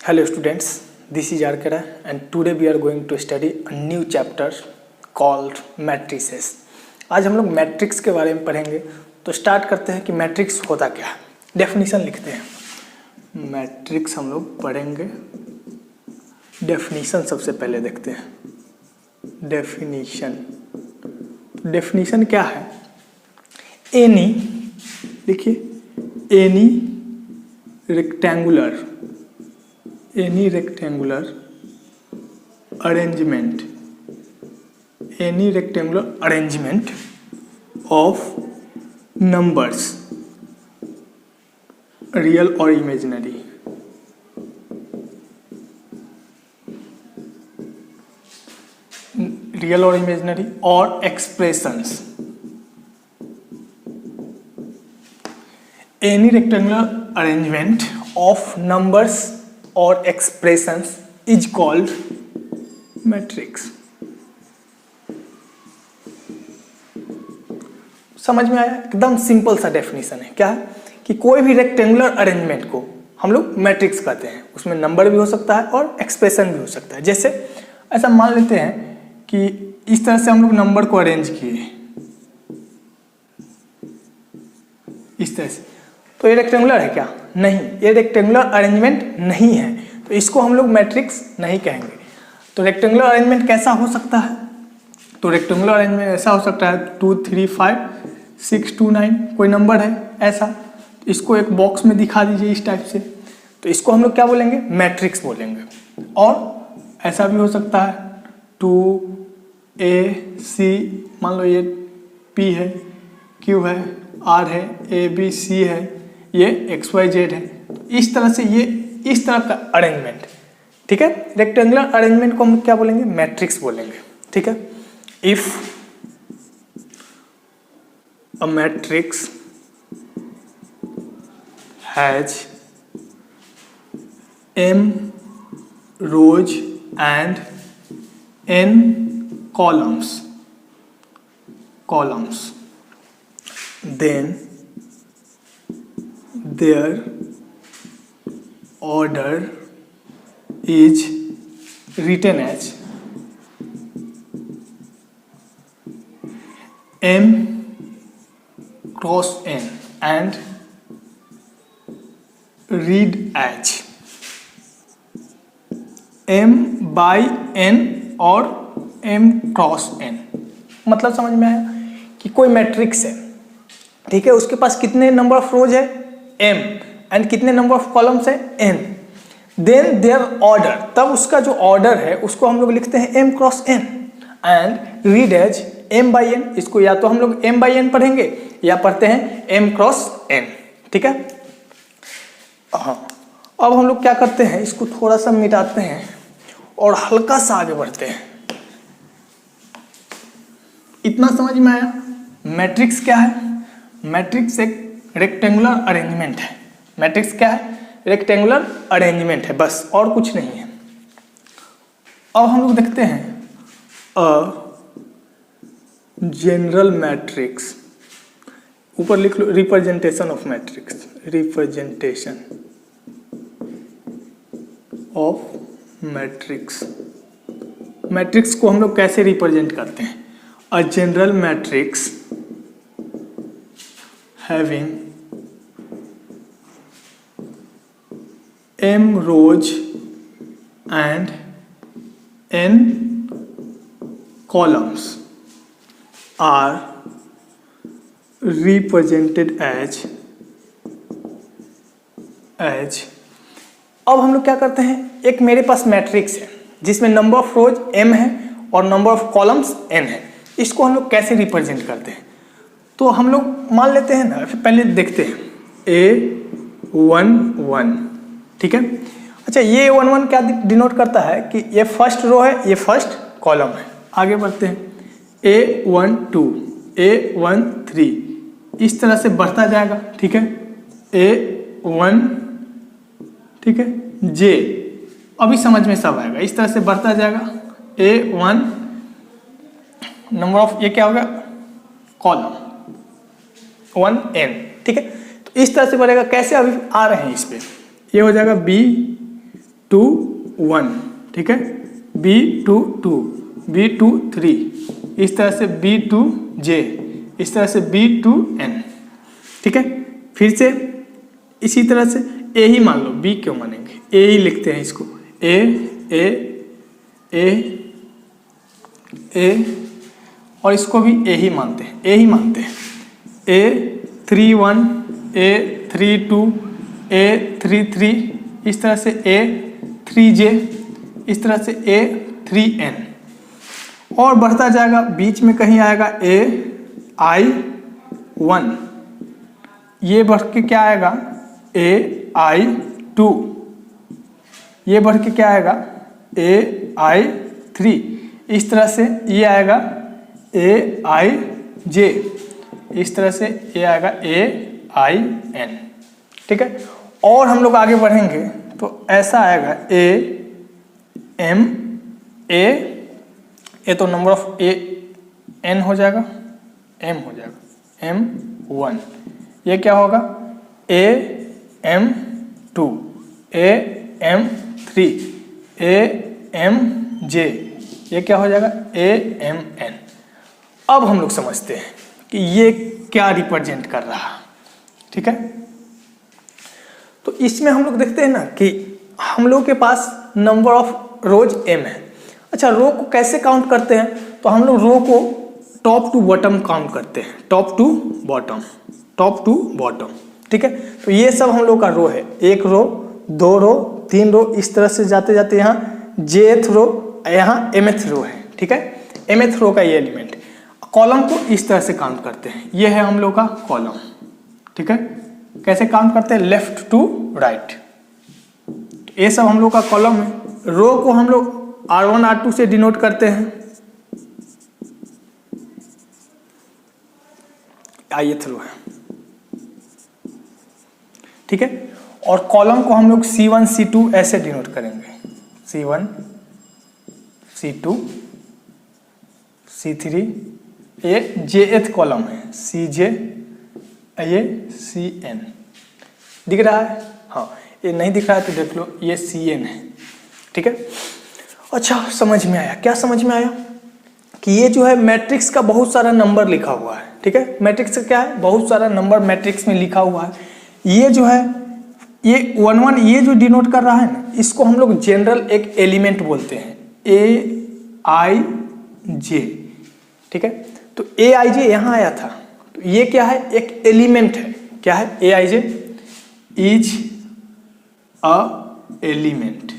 Hello students, this is Arkara and today we are going to study a new chapter called matrices. आज हम लोग matrix के बारे में पढ़ेंगे। तो स्टार्ट करते हैं कि मैट्रिक्स होता क्या है। डेफिनेशन लिखते हैं। मैट्रिक्स हम लोग पढ़ेंगे। डेफिनेशन सबसे पहले देखते हैं। डेफिनेशन क्या है? एनी, देखिए any rectangular arrangement of numbers, real or imaginary, or expressions. Any rectangular arrangement of numbers or expressions is called matrix. समझ में आया? एकदम सिंपल सा डेफिनेशन है। क्या है कि कोई भी रेक्टेंगुलर अरेंजमेंट को हम लोग मैट्रिक्स कहते हैं। उसमें नंबर भी हो सकता है और एक्सप्रेशन भी हो सकता है। जैसे ऐसा मान लेते हैं कि इस तरह से हम लोग नंबर को अरेंज किए, इस तरह से, तो ये रेक्टेंगुलर है क्या? नहीं, ये रेक्टेंगुलर अरेंजमेंट नहीं है, तो इसको हम लोग मैट्रिक्स नहीं कहेंगे। तो रेक्टेंगुलर अरेंजमेंट कैसा हो सकता है? तो रेक्टेंगुलर अरेंजमेंट ऐसा हो सकता है 2 3 5 6 2 9, कोई नंबर है ऐसा, इसको एक बॉक्स में दिखा दीजिए इस टाइप से, तो इसको हम लोग क्या बोलेंगे? मैट्रिक्स बोलेंगे। और ऐसा भी हो सकता है 2 A C, मान लो ये P है, Q है, R है, A B C है, ये XYZ है। इस तरह से ये इस तरह का अरेंजमेंट, ठीक है। रेक्टेंगुलर अरेंजमेंट को हम क्या बोलेंगे? मैट्रिक्स बोलेंगे, ठीक है। If a matrix has m rows and n columns, then their order is written as m cross n and read as m by n और m क्रॉस n। मतलब समझ में आया कि कोई मैट्रिक्स है, ठीक है, उसके पास कितने नंबर ऑफ रोज है? m, एंड कितने नंबर ऑफ कॉलम्स है? n। देन देयर ऑर्डर, तब उसका जो ऑर्डर है उसको हम लोग लिखते हैं m cross n and read as m by n। इसको या तो हम लोग m बाई n पढ़ेंगे या पढ़ते हैं m क्रॉस n, ठीक है। हाँ, अब हम लोग क्या करते हैं, इसको थोड़ा सा मिटाते हैं और हल्का सा आगे बढ़ते हैं। इतना समझ में आया? मैट्रिक्स क्या है? मैट्रिक्स एक रेक्टेंगुलर अरेंजमेंट है। मैट्रिक्स क्या है? रेक्टेंगुलर अरेंजमेंट है, बस, और कुछ नहीं है। अब हम लोग देखते हैं अ जनरल मैट्रिक्स, ऊपर लिख लो representation of matrix, representation of matrix. Matrix को हम लोग कैसे रिप्रेजेंट करते हैं? A general matrix having m rows and n columns are represented as अब हम लोग क्या करते हैं, एक मेरे पास मैट्रिक्स है जिसमें नंबर ऑफ रोज m है और नंबर ऑफ कॉलम्स n है। इसको हम लोग कैसे रिप्रेजेंट करते हैं? तो हम लोग मान लेते हैं ना, पहले देखते हैं A11, ठीक है। अच्छा, ये A11 क्या डिनोट करता है कि ये फर्स्ट रो है, ये फर्स्ट कॉलम है। आगे बढ़ते हैं A12, A13, इस तरह से बढ़ता जाएगा, ठीक है। A1, ठीक है, J, अभी समझ में सब आएगा। इस तरह से बढ़ता जाएगा A1, नंबर ऑफ ये क्या होगा? कॉलम 1n, ठीक है। तो इस तरह से बढ़ेगा। कैसे? अभी आ रहे हैं इस पे, ये हो जाएगा B 2 1, ठीक है, B2 2, B2 3, इस तरह से B2 J, इस तरह से B2 N, ठीक है। फिर से इसी तरह से A ही मान लो, B क्यों मानेंगे, A ही लिखते हैं इसको, A A A A, और इसको भी A ही मानते हैं, A ही मानते हैं, A31 A32 A33, इस तरह से A3J, इस तरह से A3N, और बढ़ता जाएगा, बीच में कहीं आएगा AI1, ये बढ़ के क्या आएगा AI2, ये बढ़ के क्या आएगा AI3, इस तरह से ये आएगा AIJ, इस तरह से ये आएगा AIN, ठीक है। और हम लोग आगे बढ़ेंगे तो ऐसा आएगा AMA, ये तो नंबर ऑफ AN हो जाएगा, M हो जाएगा, M1, ये क्या होगा AM2 AM3 AMJ, ये क्या हो जाएगा AMN। अब हम लोग समझते हैं कि ये क्या रिप्रेजेंट कर रहा है, ठीक है। तो इसमें हम लोग देखते हैं ना कि हम लोग के पास नंबर ऑफ रोज m है। अच्छा, रो को कैसे काउंट करते हैं, तो हम लोग रो को टॉप टू बॉटम काउंट करते हैं, top to bottom, top to bottom, ठीक है। तो ये सब हम लोग का रो है, 1 रो 2 रो 3 रो, इस तरह से जाते जाते यहाँ jth रो, यहाँ mth रो है, ठीक है, mth रो का ये एलिमेंट। कॉलम को इस तरह से काउंट करते हैं, ये है हम लोग का कॉलम, ठीक है। कैसे काउंट करते हैं, लेफ्ट टू राइट, ये सब हम लोग का कॉलम है। रो को हम लोग R1 R2 से डिनोट करते हैं, ith रो है, ठीक है। और कॉलम को हम लोग C1 C2 ऐसे डिनोट करेंगे, C1 C2 C3, ये jth कॉलम है, CJ, ये CN, दिख रहा है, हाँ, ये नहीं दिख रहा है तो देख लो, ये CN है, ठीक है। अच्छा, समझ में आया, क्या समझ में आया कि ये जो है मैट्रिक्स का बहुत सारा नंबर लिखा हुआ है, ठीक है। मैट्रिक्स का क्या है, बहुत सारा नंबर मैट्रिक्स में लिखा हुआ है। ये जो है ये 1 1, ये जो डिनोट कर रहा है ना, इसको हम लोग जनरल एक एलिमेंट बोलते हैं, AIJ, ठीक है। तो AIJ यहाँ आया था, तो ये क्या है, एक एलिमेंट है, क्या है, AIJ इज अ एलिमेंट।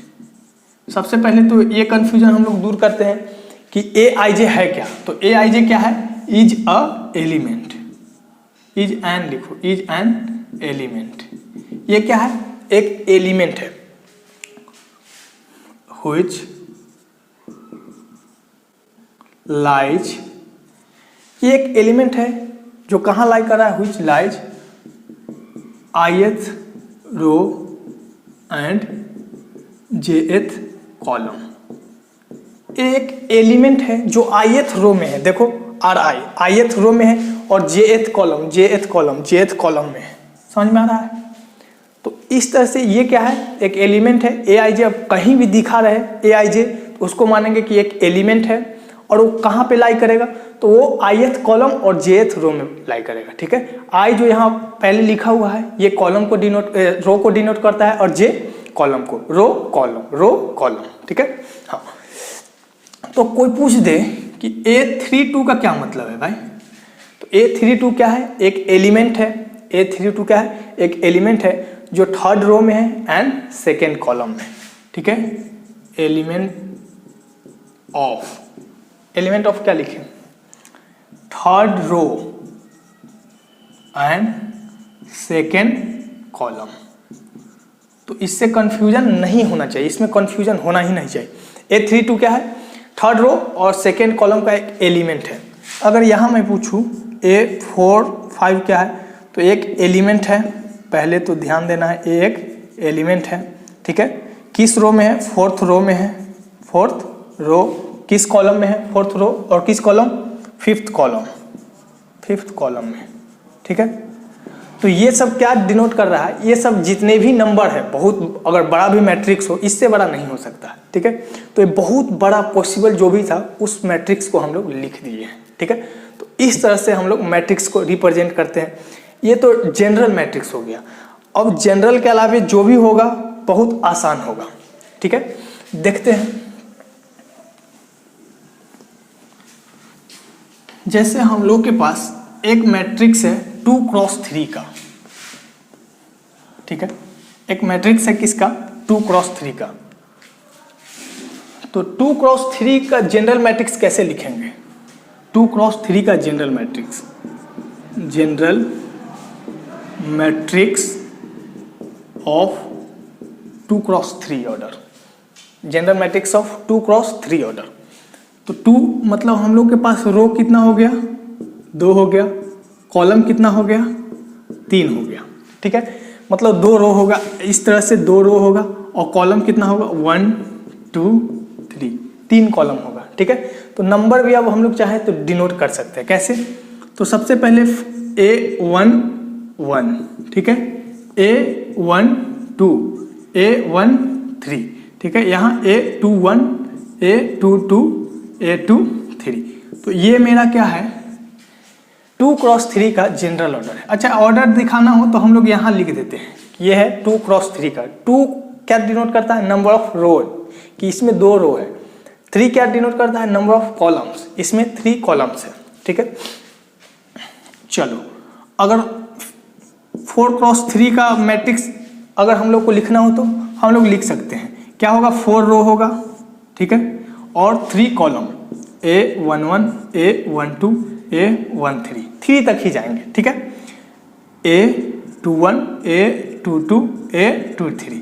सबसे पहले तो ये कंफ्यूजन हम लोग दूर करते हैं कि AIJ है क्या, तो AIJ क्या है, is a element, is an लिखो, इज एन एलिमेंट, ये क्या है, एक एलिमेंट है, which lies, ये एक एलिमेंट है जो कहाँ लाई कर रहा है, which lies ith row and jth column. एक एलिमेंट है जो ith रो में है, देखो Ri ith रो में है, और jth कॉलम में है, समझ में आ रहा है। तो इस तरह से ये क्या है, एक एलिमेंट है। AIJ अब कहीं भी दिखा रहे AIJ तो उसको मानेंगे कि एक एलिमेंट है, और वो कहाँ पे लाई करेगा, तो वो ith कॉलम और jth रो में लाई करेगा, ठीक है। I जो यहाँ पहले लिखा हुआ है, ये कॉलम को डिनोट, रो को डिनोट करता है, और J कॉलम को, रो कॉलम, ठीक है। हाँ, तो कोई पूछ दे कि A32 का क्या मतलब है भाई, तो A32 क्या है, एक एलिमेंट है। A32 क्या है, एक एलिमेंट है जो 3rd रो में है एंड 2nd कॉलम में, ठीक है। एलिमेंट ऑफ क्या लिखें, 3rd row and 2nd column. तो इससे कंफ्यूजन नहीं होना चाहिए, इसमें कंफ्यूजन होना ही नहीं चाहिए। A32 क्या है, 3rd रो और 2nd कॉलम का एक एलिमेंट है। अगर यहाँ मैं पूछूं A4 5 क्या है, तो एक एलिमेंट है, पहले तो ध्यान देना है, ये एक एलिमेंट है, ठीक है। किस रो में है, 4th रो में है, 4th रो, किस कॉलम में है, 4th रो, और किस कॉलम, 5th कॉलम में, ठीक है। तो ये सब क्या डिनोट कर रहा है, ये सब जितने भी नंबर है, बहुत अगर बड़ा भी मैट्रिक्स हो इससे बड़ा नहीं हो सकता, ठीक है। तो ये बहुत बड़ा पॉसिबल जो भी था उस मैट्रिक्स को हम लोग लिख दिए हैं, ठीक है। तो इस तरह से हम लोग मैट्रिक्स को रिप्रेजेंट करते हैं। ये तो जनरल मैट्रिक्स हो गया। अब जनरल के अलावा जो भी होगा बहुत आसान होगा, ठीक है। देखते हैं, जैसे हम लोग के पास एक मैट्रिक्स है 2x3 का, ठीक है। एक मैट्रिक्स है किसका, 2x3 का। तो 2x3 का जनरल मैट्रिक्स कैसे लिखेंगे, 2x3 का general matrix, general matrix of 2x3 order, general matrix of 2x3 order. तो 2 मतलब हम लोग के पास रो कितना हो गया, 2 हो गया, कॉलम कितना हो गया, 3 हो गया, ठीक है। मतलब 2 रो होगा, इस तरह से 2 रो होगा, और कॉलम कितना होगा, 1 2 3, 3 कॉलम होगा, ठीक है। तो नंबर भी अब हम लोग चाहे तो डिनोट कर सकते हैं, कैसे। तो सबसे पहले A1 1, ठीक है, A1 2, A1 3, ठीक है। यहाँ A2 1, A2 2, A2 3। तो ये मेरा क्या है, 2x3 का जनरल ऑर्डर है। अच्छा, ऑर्डर दिखाना हो तो हम लोग यहाँ लिख देते हैं, ये है 2x3 का। 2 क्या डिनोट करता है, नंबर ऑफ रो, कि इसमें 2 रो है। 3 क्या डिनोट करता है, नंबर ऑफ कॉलम्स, इसमें 3 कॉलम्स है, ठीक है। चलो, अगर 4x3 का मैट्रिक्स अगर हम लोग को लिखना हो तो हम लोग लिख सकते हैं, क्या होगा, 4 रो होगा, ठीक है, और 3 कॉलम, A11 A12 A13, 3 तक ही जाएंगे, ठीक है। A21 A22 A23,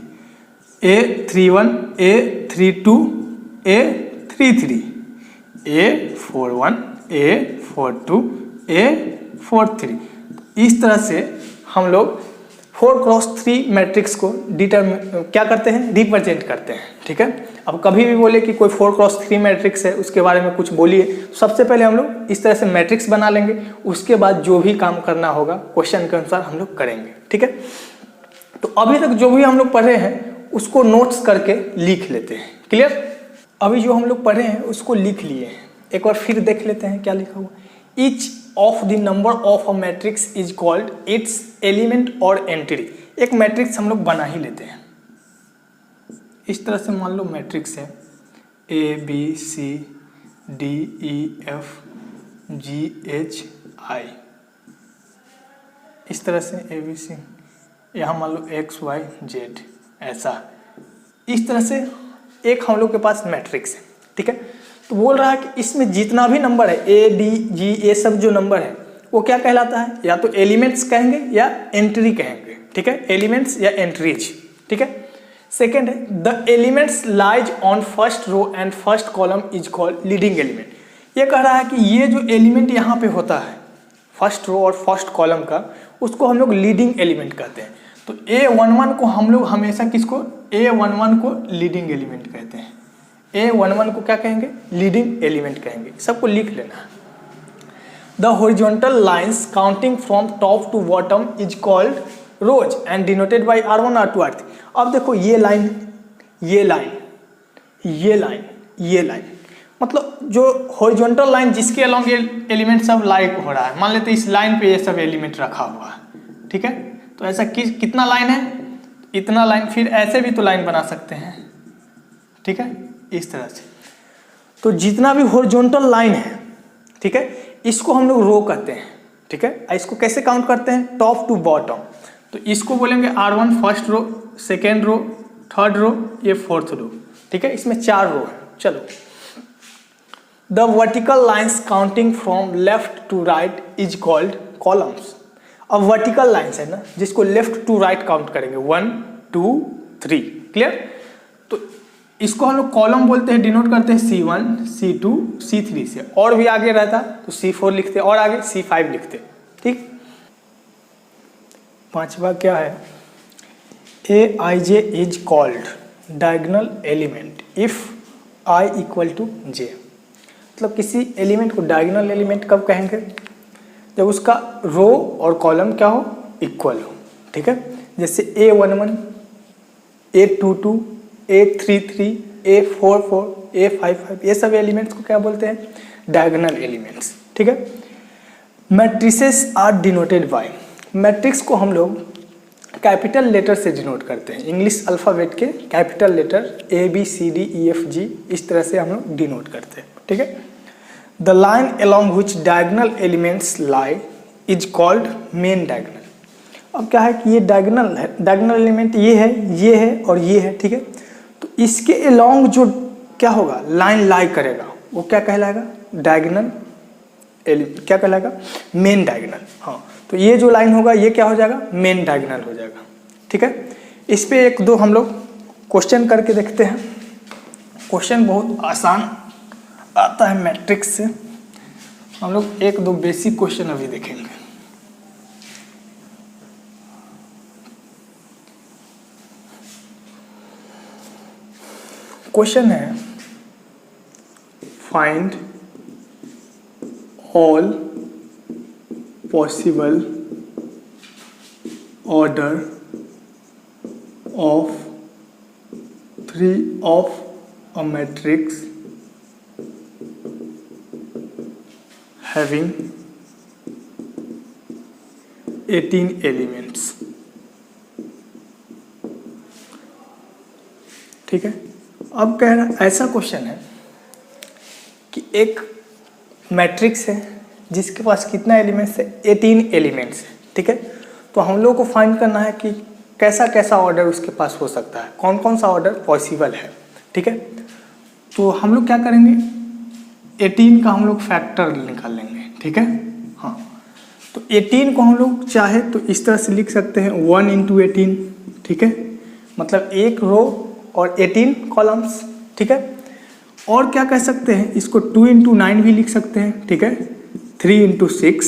A31 A32 A33, A41 A42 A43। इस तरह से हम लोग 4x3 मैट्रिक्स को क्या करते हैं, रिप्रेजेंट करते हैं, ठीक है। अब कभी भी बोले कि कोई 4x3 मैट्रिक्स है, उसके बारे में कुछ बोलिए, सबसे पहले हम लोग इस तरह से मैट्रिक्स बना लेंगे, उसके बाद जो भी काम करना होगा क्वेश्चन के अनुसार हम लोग करेंगे, ठीक है। तो अभी तक जो भी हम लोग पढ़े हैं उसको नोट्स करके लिख लेते हैं, क्लियर। अभी जो हम लोग पढ़े हैं उसको लिख लिए हैं, एक बार फिर देख लेते हैं क्या लिखा हुआ। Each of the number of a matrix is called its element और एंट्री। एक मैट्रिक्स हम लोग बना ही लेते हैं, इस तरह से मान लो मैट्रिक्स है ABCDEFGHI, इस तरह से ABC, यहाँ मान लो XYZ, ऐसा इस तरह से एक हम लोग के पास मैट्रिक्स है, ठीक है। तो बोल रहा है कि इसमें जितना भी नंबर है ADG, ये सब जो नंबर है वो क्या कहलाता है, या तो एलिमेंट्स कहेंगे या एंट्री कहेंगे, ठीक है, एलिमेंट्स या एंट्रीज, ठीक है। सेकेंड है the elements lies on first row and first column is called leading element. ये कह रहा है कि ये जो एलिमेंट यहाँ पे होता है फर्स्ट रो और फर्स्ट कॉलम का, उसको हम लोग लीडिंग एलिमेंट कहते हैं। तो A11 को हम लोग हमेशा किसको, A11 को लीडिंग एलिमेंट कहते हैं, A11 को क्या कहेंगे, लीडिंग एलिमेंट कहेंगे, सबको लिख लेना है। The horizontal lines counting from top to bottom is called rows and denoted by R1 R2 R3। अब देखो ये लाइन, ये लाइन, ये लाइन, ये लाइन, मतलब जो हॉरिजॉन्टल लाइन जिसके अलॉन्ग ये एलिमेंट सब लाइक हो रहा है, मान लेते इस लाइन पे ये सब एलिमेंट रखा हुआ है, ठीक है। तो ऐसा कितना लाइन है, इतना लाइन, फिर ऐसे भी तो लाइन बना सकते हैं, ठीक है, इस तरह से। तो जितना भी हॉरिजॉन्टल लाइन है, ठीक है, इसको हम लोग रो कहते हैं, ठीक है। इसको कैसे काउंट करते हैं, टॉप टू बॉटम। तो इसको बोलेंगे R1 first row, second row, third row, ये फोर्थ रो, ठीक है। इसमें 4 रो है। चलो, the vertical lines counting from left to right is called columns. अब वर्टिकल लाइन्स है ना, जिसको लेफ्ट टू राइट काउंट करेंगे, 1 2 3, क्लियर। तो इसको हम लोग कॉलम बोलते हैं, डिनोट करते हैं C1 C2 C3 से, और भी आगे रहता तो C4 लिखते, और आगे C5 लिखते, ठीक। पांचवा क्या है, Aij is called diagonal element if I equal to J। मतलब किसी एलिमेंट को डायगोनल एलिमेंट कब कहेंगे, जब उसका रो और कॉलम क्या हो, इक्वल हो, ठीक है। जैसे A11, A22, A33, A44, A55, ये सब एलिमेंट्स को क्या बोलते हैं? डायगोनल एलिमेंट्स, ठीक है। Matrices are denoted by, matrix को हम लोग कैपिटल लेटर से डिनोट करते हैं, इंग्लिश अल्फ़ाबेट के कैपिटल लेटर ABCDEFG, इस तरह से हम लोग डिनोट करते हैं, ठीक है। The line along which diagonal elements lie is called main diagonal. अब क्या है कि ये डायगोनल है, डायगोनल एलिमेंट ये है और ये है, ठीक है। तो इसके along जो क्या होगा, लाइन लाई करेगा, वो क्या कहलाएगा? डायगोनल एलिमेंट, क्या कहलाएगा? Main diagonal. हाँ, तो ये जो लाइन होगा ये क्या हो जाएगा? मेन डायगोनल हो जाएगा, ठीक है। इस पे एक दो हम लोग क्वेश्चन करके देखते हैं। क्वेश्चन बहुत आसान आता है मैट्रिक्स से, हम लोग एक दो बेसिक क्वेश्चन अभी देखेंगे। क्वेश्चन है find all possible order of 3 of a matrix having 18 elements, ठीक है। अब कह रहा, ऐसा क्वेश्चन है कि एक मैट्रिक्स है जिसके पास कितना एलिमेंट्स है? 18 एलिमेंट्स है, ठीक है। तो हम लोग को फाइंड करना है कि कैसा कैसा ऑर्डर उसके पास हो सकता है, कौन कौन सा ऑर्डर पॉसिबल है, ठीक है। तो हम लोग क्या करेंगे, 18 का हम लोग फैक्टर निकाल लेंगे, ठीक है। हाँ, तो 18 को हम लोग चाहे तो इस तरह से लिख सकते हैं 1 × 18, ठीक है, मतलब एक रो और 18 कॉलम्स, ठीक है। और क्या कह सकते हैं, इसको 2 × 9 भी लिख सकते हैं, ठीक है, 3 × 6,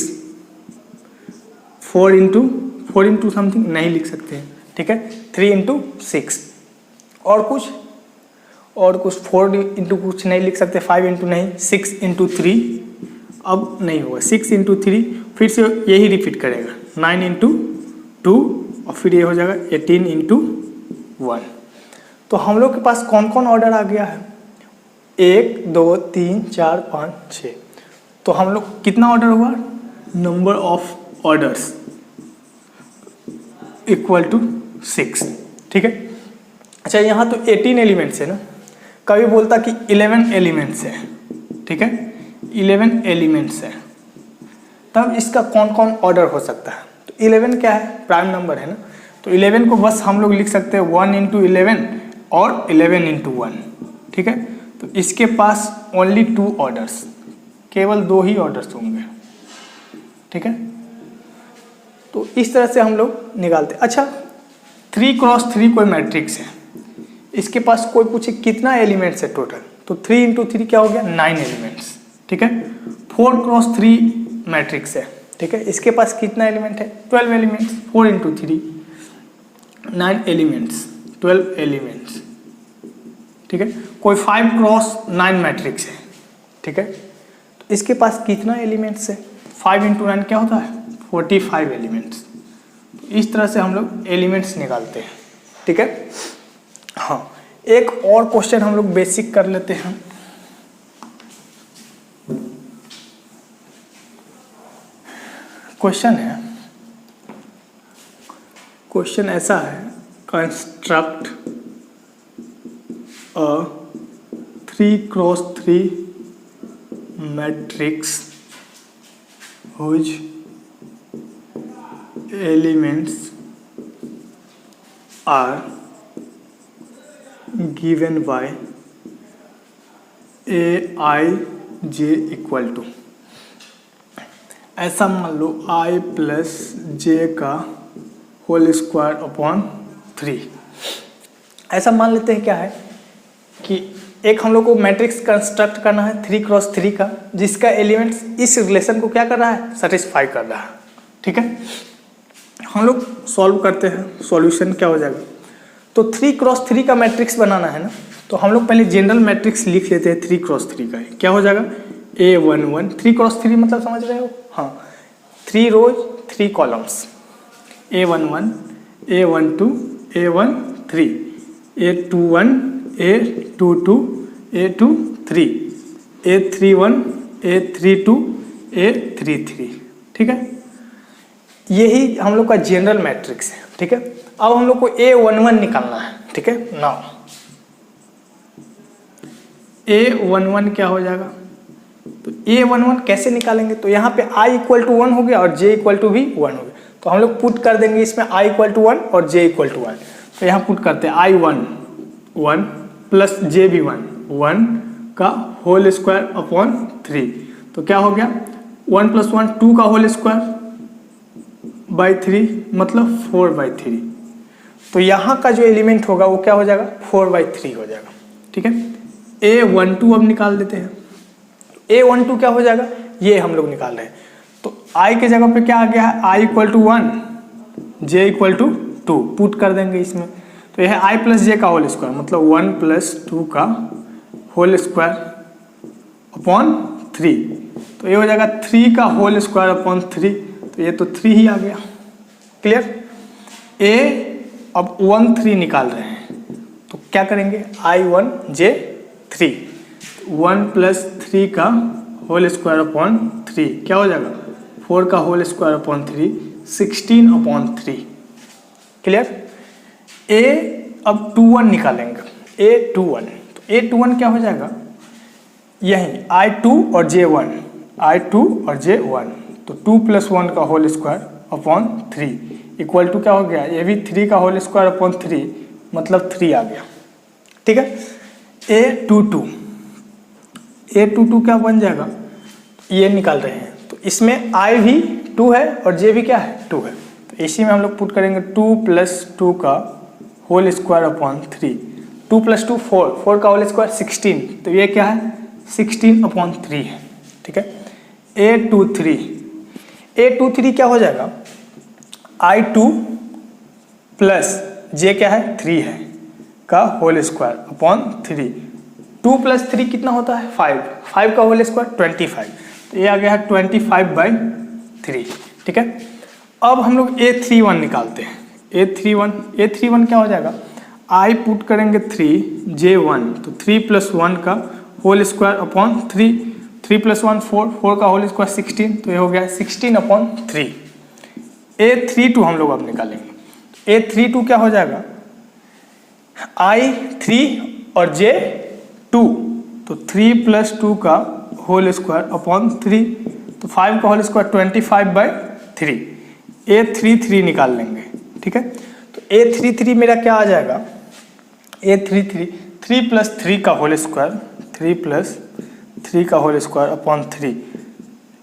4 × समथिंग नहीं लिख सकते हैं, ठीक है, 3 × 6 और कुछ 4 × कुछ नहीं लिख सकते, 5 × नहीं, 6 × 3, अब नहीं होगा, 6 × 3 फिर से यही रिपीट करेगा, 9 × 2 और फिर ये हो जाएगा 18 × 1। तो हम लोग के पास कौन कौन ऑर्डर आ गया है? 1 2 3 4 5 6। तो हम लोग कितना ऑर्डर हुआ? Number of orders equal to 6, ठीक है। अच्छा, यहाँ तो 18 एलिमेंट्स है ना, कभी बोलता कि 11 एलिमेंट्स है, ठीक है, 11 एलिमेंट्स है, तब इसका कौन कौन ऑर्डर हो सकता है? तो 11 क्या है? प्राइम नंबर है ना, तो 11 को बस हम लोग लिख सकते हैं 1 × 11 और 11 × 1, ठीक है। तो इसके पास ओनली 2 ऑर्डर्स, केवल 2 ही ऑर्डर्स होंगे, ठीक है। तो इस तरह से हम लोग निकालते हैं। अच्छा, 3 × 3 कोई मैट्रिक्स है, इसके पास कोई पूछे कितना एलिमेंट्स है टोटल, तो 3 × 3 क्या हो गया? 9 एलिमेंट्स, ठीक है। 4 × 3 मैट्रिक्स है, ठीक है, इसके पास कितना एलिमेंट है? 12 एलिमेंट्स, 4 × 3 9 एलिमेंट्स, 12 एलिमेंट्स, ठीक है। कोई 5 × 9 मैट्रिक्स है, ठीक है, तो इसके पास कितना एलिमेंट्स है? 5 × 9 क्या होता है? 45 एलिमेंट्स। इस तरह से हम लोग एलिमेंट्स निकालते हैं, ठीक है। हाँ, एक और क्वेश्चन हम लोग बेसिक कर लेते हैं। क्वेश्चन ऐसा है, construct a 3 × 3 matrix whose elements are given by aij equal to, ऐसा मान लो i + j का होल स्क्वायर अपॉन 3। ऐसा मान लेते हैं क्या है कि एक हम लोग को मैट्रिक्स कंस्ट्रक्ट करना है 3 × 3 का, जिसका एलिमेंट्स इस रिलेशन को क्या कर रहा है? सेटिस्फाई कर रहा है, ठीक है। हम लोग सॉल्व करते हैं, सॉल्यूशन क्या हो जाएगा? तो 3 × 3 का मैट्रिक्स बनाना है ना, तो हम लोग पहले जनरल मैट्रिक्स लिख लेते हैं 3 × 3 का। क्या हो जाएगा? A11, 3 × 3 मतलब समझ रहे हो? हाँ, 3 रोज 3 columns, A11, A12, A13, A21, A22, A23, A31, A32, A33, ठीक है। यही हम लोग का जनरल मैट्रिक्स है, ठीक है। अब हम लोग को A11 निकालना है, ठीक है। नाउ A11 क्या हो जाएगा, तो A11 कैसे निकालेंगे, तो यहाँ पे I इक्वल टू 1 हो गया और J इक्वल टू भी 1 हो गया, तो हम लोग पुट कर देंगे इसमें I इक्वल टू 1 और J इक्वल टू 1। तो यहाँ पुट करते हैं I1 1 प्लस J भी 1 का होल स्क्वायर अपॉन 3, तो क्या हो गया 1 प्लस 1 2 का होल स्क्वायर बाई 3 मतलब 4/3। तो यहाँ का जो एलिमेंट होगा वो क्या हो जाएगा 4/3 हो जाएगा, ठीक है। A12 अब निकाल देते हैं। A12 क्या हो जाएगा, ये हम लोग निकाल रहे हैं, तो I के जगह पे क्या आ गया है I equal to 1, J equal to 2, put कर देंगे इसमें। तो यह I प्लस J का होल स्क्वायर मतलब 1 प्लस 2 का होल स्क्वायर अपॉन 3, तो ये हो जाएगा 3 का होल स्क्वायर अपॉन 3, तो ये तो 3 ही आ गया, क्लियर। A अब 1 3 निकाल रहे हैं, तो क्या करेंगे I1 J 3, 1 प्लस 3 का होल स्क्वायर अपॉन 3 क्या हो जाएगा 4 का whole square upon 3 16 upon 3, clear. A अब 21 निकालेंगे, A21, तो A21 क्या हो जाएगा यही I2 और J1, I2 और J1, तो 2 प्लस 1 का whole square upon 3 equal to क्या हो गया, ये भी 3 का होल स्क्वायर अपॉन 3 मतलब 3 आ गया, ठीक है। A22 क्या बन जाएगा, ये निकाल रहे हैं, तो इसमें I भी 2 है और J भी क्या है 2 है, तो इसी में हम लोग पुट करेंगे 2 प्लस 2 का होल स्क्वायर अपॉन 3, 2 प्लस 2 4 का होल स्क्वायर 16, तो ये क्या है 16 अपॉन 3 है, ठीक है। A23 क्या हो जाएगा I2 प्लस J क्या है 3 है का होल स्क्वायर अपॉन 3, 2 प्लस 3 कितना होता है 5 का होल स्क्वायर 25, तो ये आ गया है 25/3, ठीक है। अब हम लोग A31 निकालते हैं। A31 क्या हो जाएगा I पुट करेंगे 3 J1, तो 3 प्लस 1 का होल स्क्वायर अपॉन 3 प्लस 1 4 का होल स्क्वायर 16, तो ये हो गया 16 अपॉन 3। A32 हम लोग अब निकालेंगे। A32 क्या हो जाएगा I3 और J2, तो 3 प्लस 2 का होल स्क्वायर अपॉन 3, तो 5 का होल स्क्वायर 25/3। A33 निकाल लेंगे, ठीक है। तो A33 मेरा क्या आ जाएगा A33 3 प्लस 3 का होल स्क्वायर 3 प्लस 3 का होल स्क्वायर अपॉन 3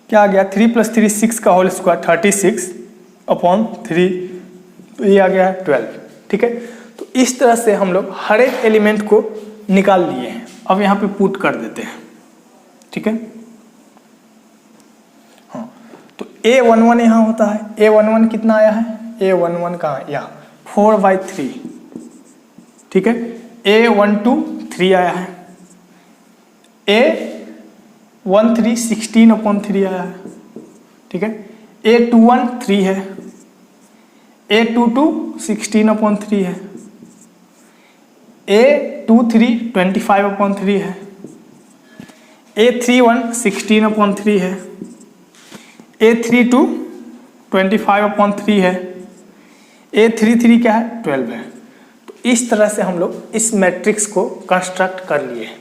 क्या आ गया 3 प्लस 3 6 का होल स्क्वायर 36 अपॉन 3, तो ये आ गया है 12, ठीक है। तो इस तरह से हम लोग हर एक एलिमेंट को निकाल लिए हैं। अब यहाँ पे पुट कर देते हैं, ठीक है। हाँ, तो A11 यहाँ होता है, A11 कितना आया है A11 कहाँ यहाँ 4/3, ठीक है। A12 3 आया है, A13 16 अपॉन 3 आया है, ठीक है। A21 3 है, A22 16 अपॉन 3 है, A23 25 अपॉन 3 है, A31 16 अपॉन 3 है, A32 25 अपॉन 3 है, A33 क्या है 12 है। तो इस तरह से हम लोग इस मैट्रिक्स को कंस्ट्रक्ट कर लिए हैं,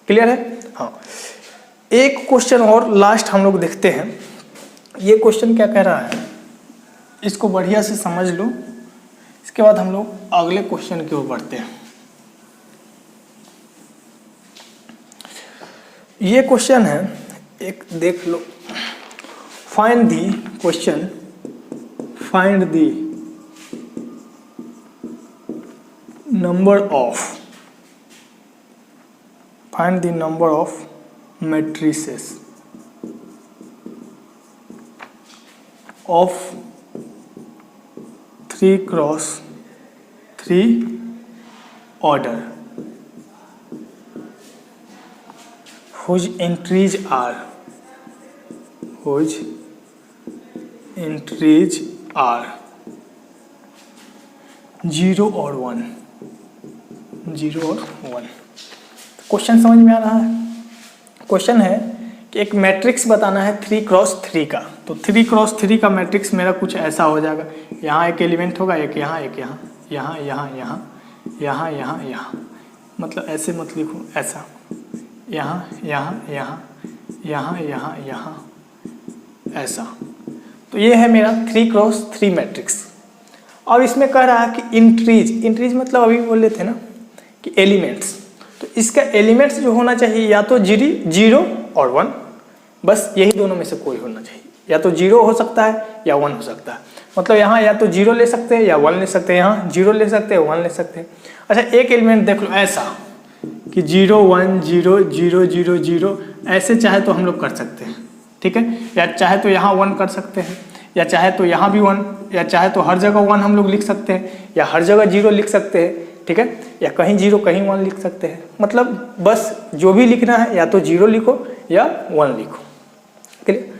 क्लियर है। हाँ, एक क्वेश्चन और लास्ट हम लोग देखते हैं। ये क्वेश्चन क्या कह रहा है, इसको बढ़िया से समझ लो, इसके बाद हम लोग अगले क्वेश्चन की ओर बढ़ते हैं। ये क्वेश्चन है, एक देख लो, find the question, find the number of matrices of 3x3 order whose entries are 0 और 1, 0 और 1। क्वेश्चन समझ में आ रहा है? क्वेश्चन है कि एक मैट्रिक्स बताना है 3x3 का। तो 3x3 का मैट्रिक्स मेरा कुछ ऐसा हो जाएगा, यहाँ एक एलिमेंट होगा, एक यहाँ, एक यहाँ, यहाँ यहाँ यहाँ यहाँ यहाँ यहाँ, मतलब ऐसे मत लिखो, ऐसा यहाँ यहाँ यहाँ यहाँ यहाँ यहाँ ऐसा। तो ये है मेरा 3x3 मैट्रिक्स। अब इसमें कह रहा है कि इंट्रीज मतलब अभी बोल रहे थे ना कि एलिमेंट्स, तो इसका एलिमेंट्स जो होना चाहिए या तो 0 और 1, बस यही दोनों में से कोई होना चाहिए। या तो 0 हो सकता है या 1 हो सकता है, मतलब यहाँ या तो 0 ले सकते हैं या 1 ले सकते हैं, यहाँ 0 ले सकते हैं 1 ले सकते हैं। अच्छा एक एलिमेंट देख लो ऐसा कि 0 1 0 0 0 0, ऐसे चाहे तो हम लोग कर सकते हैं, ठीक है। या चाहे तो यहाँ 1 कर सकते हैं, या चाहे तो यहाँ भी 1, या चाहे तो हर जगह 1 हम लोग लिख सकते हैं, या हर जगह 0 लिख सकते हैं, ठीक है। या कहीं 0 कहीं 1 लिख सकते हैं, मतलब बस जो भी लिखना है या तो 0 लिखो या 1 लिखो, क्लियर।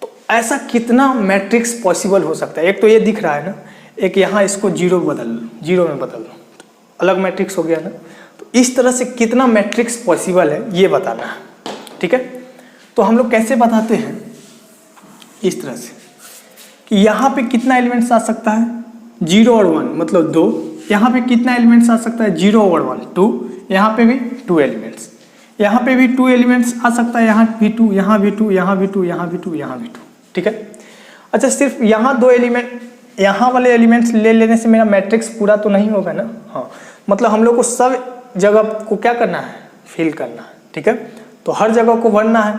तो ऐसा कितना मैट्रिक्स पॉसिबल हो सकता है? एक तो ये दिख रहा है ना, एक यहाँ इसको 0 में बदल लो, तो अलग मैट्रिक्स हो गया ना। तो इस तरह से कितना मैट्रिक्स पॉसिबल है ये बताना है, ठीक है। तो हम लोग कैसे बताते हैं? इस तरह से कि यहाँ पे कितना एलिमेंट्स आ सकता है, 0 और 1 मतलब 2। यहाँ पे कितना एलिमेंट्स आ सकता है, 0 और 1 2। यहाँ पे भी 2 एलिमेंट्स, यहाँ पे भी 2 एलिमेंट्स आ सकता है, यहाँ भी 2, यहाँ भी 2, यहाँ भी 2, यहाँ भी 2, यहाँ भी 2, ठीक है। अच्छा सिर्फ यहाँ 2 एलिमेंट, यहाँ वाले एलिमेंट्स ले लेने से मेरा मैट्रिक्स पूरा तो नहीं होगा ना। हाँ, मतलब हम लोग को सब जगह को क्या करना है, फिल करना है, ठीक है। तो हर जगह को भरना है,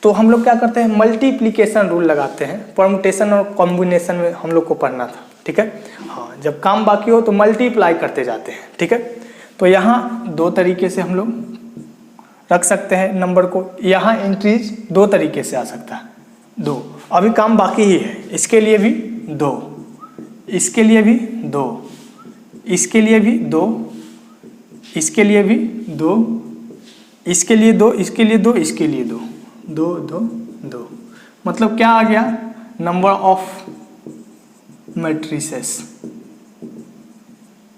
तो हम लोग क्या करते हैं, मल्टीप्लिकेशन रूल लगाते हैं। परम्यूटेशन और कॉम्बिनेशन में हम लोग को पढ़ना था, ठीक है। हाँ, जब काम बाकी हो तो मल्टीप्लाई करते जाते हैं, ठीक है। तो यहाँ 2 तरीके से हम लोग रख सकते हैं नंबर को। यहाँ इंट्रीज 2 तरीके से आ सकता है, 2। अभी काम बाकी ही है, इसके लिए भी 2, इसके लिए भी 2, इसके लिए भी 2, इसके लिए भी 2, इसके लिए 2, इसके लिए 2, इसके लिए 2, 2 2 2, मतलब क्या आ गया, number of matrices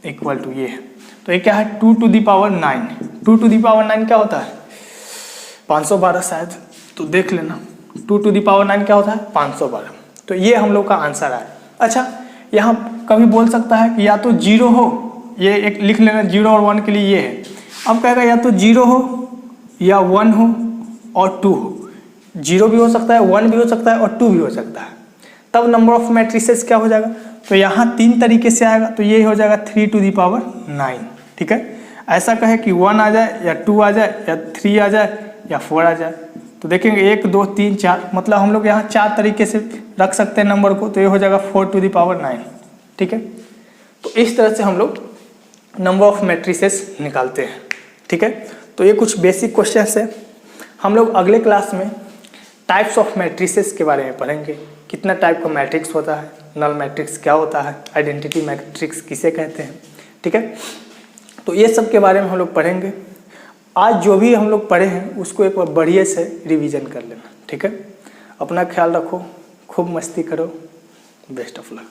equal to ये है। तो ये क्या है, 2 to the power 9। 2 to the power 9 क्या होता है, 512 शायद, तो देख लेना 2 टू द पावर 9 क्या होता है, 512। तो ये हम लोग का आंसर है। अच्छा यहाँ कभी बोल सकता है कि या तो 0 हो, ये एक लिख लेना, 0 और 1 के लिए ये है। अब कहेगा या तो 0 हो या 1 हो और 2 हो, 0 भी हो सकता है, 1 भी हो सकता है और 2 भी हो सकता है। तब नंबर ऑफ मैट्रिसेस क्या हो जाएगा, तो यहाँ 3 तरीके से आएगा, तो ये हो जाएगा 3 टू द पावर 9, ठीक है। ऐसा कहे कि 1 आ जाए या 2 आ जाए या 3 आ जाए या 4 आ जाए, तो देखेंगे 1 2 3 4, मतलब हम लोग यहाँ 4 तरीके से रख सकते हैं नंबर को, तो ये हो जाएगा 4 टू द पावर 9, ठीक है। तो इस तरह से हम लोग नंबर ऑफ मैट्रिसेस निकालते हैं, ठीक है। तो ये कुछ बेसिक क्वेश्चंस है। हम लोग अगले क्लास में टाइप्स ऑफ मैट्रिसेस के बारे में पढ़ेंगे, कितना टाइप का मैट्रिक्स होता है, नल मैट्रिक्स क्या होता है, आइडेंटिटी मैट्रिक्स किसे कहते हैं, ठीक है। तो ये सब के बारे में हम लोग पढ़ेंगे। आज जो भी हम लोग पढ़े हैं उसको एक बार बढ़िया से रिवीजन कर लेना, ठीक है। अपना ख्याल रखो, खूब मस्ती करो, बेस्ट ऑफ लक।